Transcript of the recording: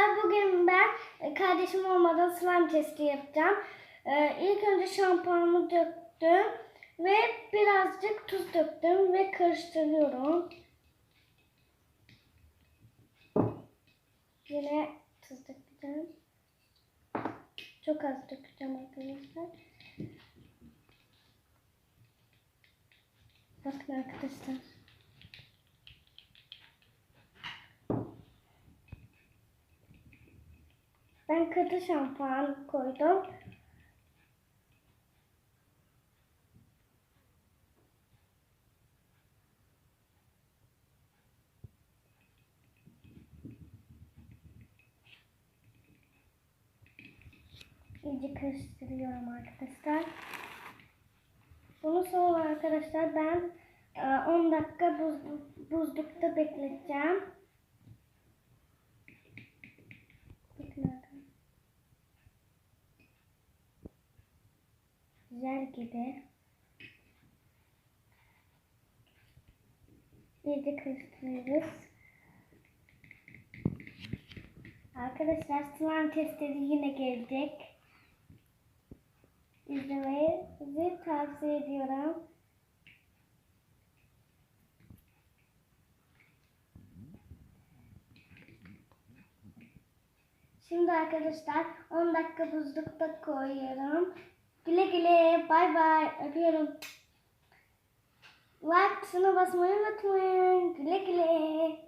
arkadaşlar, bugün ben kardeşim olmadan slime testi yapacağım. İlk önce şampuanımı döktüm ve birazcık tuz döktüm ve karıştırıyorum. Yine tuz dökeceğim. Çok az dökeceğim arkadaşlar. Bakın arkadaşlar. Ben katı şampuan koydum. İyice karıştırıyorum arkadaşlar. Bunu sonra arkadaşlar ben 10 dakika buzlukta bekleteceğim. Güzel gibi. İyice karıştırıyoruz. Arkadaşlar slime testleri yine gelecek. İzlemenizi tavsiye ediyorum. Şimdi arkadaşlar 10 dakika buzlukta koyuyorum. Güle güle, bay bay, öpüyorum. Like tuşuna basmayı unutmayın. Güle güle.